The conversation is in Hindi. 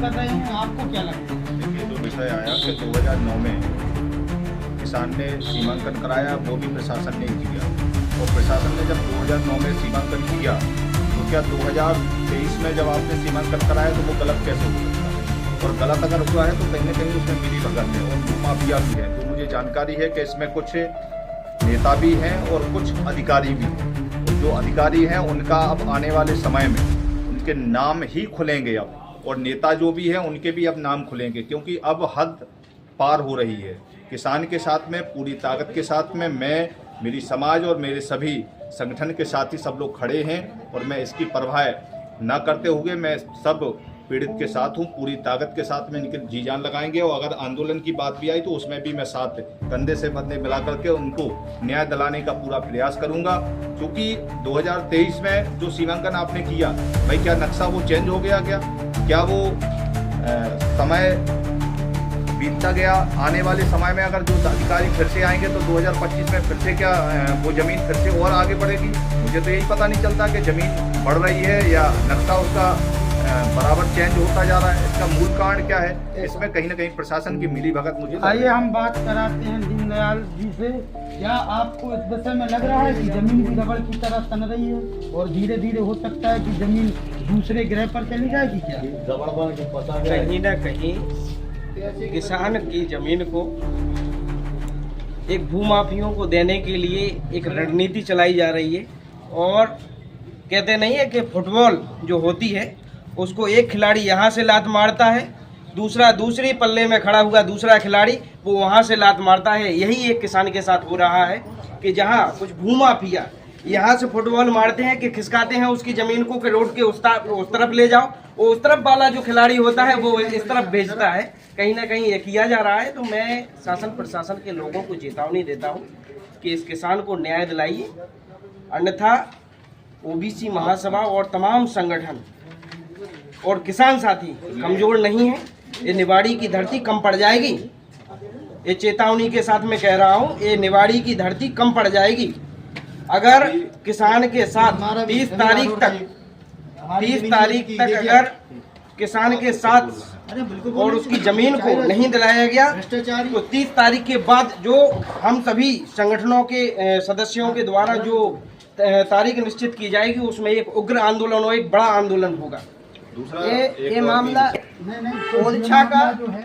कर रहे हैं, आपको क्या लगता है? देखिए, जो विषय आया कि 2009 में किसान ने सीमांकन कराया, वो भी प्रशासन ने किया, और प्रशासन ने जब 2009 में सीमांकन किया तो क्या 2023 में जब आपने सीमांकन कराया तो वो गलत कैसे हो सकता है? और गलत अगर हुआ है तो कहीं ना कहीं उसमें मिली भगत है और भूमाफिया भी है। तो मुझे जानकारी है कि इसमें कुछ नेता भी हैं और कुछ अधिकारी भी हैं। और जो अधिकारी हैं उनका अब आने वाले समय में उनके नाम ही खुलेंगे अब, और नेता जो भी हैं उनके भी अब नाम खुलेंगे, क्योंकि अब हद पार हो रही है। किसान के साथ में पूरी ताकत के साथ में मैं, मेरी समाज और मेरे सभी संगठन के साथी सब लोग खड़े हैं, और मैं इसकी परवाह न करते हुए मैं सब पीड़ित के साथ हूँ। पूरी ताकत के साथ में इनके जी जान लगाएंगे, और अगर आंदोलन की बात भी आई तो उसमें भी मैं साथ कंधे से कंधे मिला करके उनको न्याय दिलाने का पूरा प्रयास करूंगा। क्योंकि 2023 में जो सीमांकन आपने किया, भाई क्या नक्शा वो चेंज हो गया? क्या वो समय बीतता गया? आने वाले समय में अगर जो अधिकारी फिर से आएंगे तो 2025 में फिर से क्या वो ज़मीन फिर से और आगे बढ़ेगी? मुझे तो यही पता नहीं चलता कि ज़मीन बढ़ रही है या नक्शा उसका बराबर चेंज होता जा रहा है। इसका मूल कारण क्या है? इसमें कहीं ना कहीं प्रशासन की मिलीभगत मुझे। आइए हम बात कराते हैं दीनदयाल जी से। क्या आपको इस विषय में लग रहा है कि जमीन भी रबड़ की तरह तन रही है और धीरे धीरे हो सकता है कि जमीन दूसरे ग्रह पर चली जाएगी? क्या कहीं ना कहीं किसान की जमीन को एक भूमाफियों को देने के लिए एक रणनीति चलाई जा रही है। और कहते नहीं है कि फुटबॉल जो होती है उसको एक खिलाड़ी यहाँ से लात मारता है, दूसरा दूसरी पल्ले में खड़ा हुआ दूसरा खिलाड़ी वो वहाँ से लात मारता है। यही एक किसान के साथ हो रहा है कि जहाँ कुछ भूमाफिया यहाँ से फुटबॉल मारते हैं कि खिसकाते हैं उसकी ज़मीन को कि रोड के उस तरफ ले जाओ, वो उस तरफ वाला जो खिलाड़ी होता है वो इस तरफ भेजता है। कहीं ना कहीं ये किया जा रहा है। तो मैं शासन प्रशासन के लोगों को चेतावनी देता हूँ कि इस किसान को न्याय दिलाइए, अन्यथा ओबीसी महासभा और तमाम संगठन और किसान साथी कमज़ोर नहीं है। ये निवाड़ी की धरती कम पड़ जाएगी। ये चेतावनी के साथ मैं कह रहा हूँ, ये निवाड़ी की धरती कम पड़ जाएगी अगर किसान के साथ 30 तारीख तक अगर किसान के साथ और उसकी ज़मीन को नहीं दिलाया गया तो 30 तारीख के बाद जो हम सभी संगठनों के सदस्यों के द्वारा जो तारीख निश्चित की जाएगी उसमें एक उग्र आंदोलन और एक बड़ा आंदोलन होगा। ये मामला ओरछा का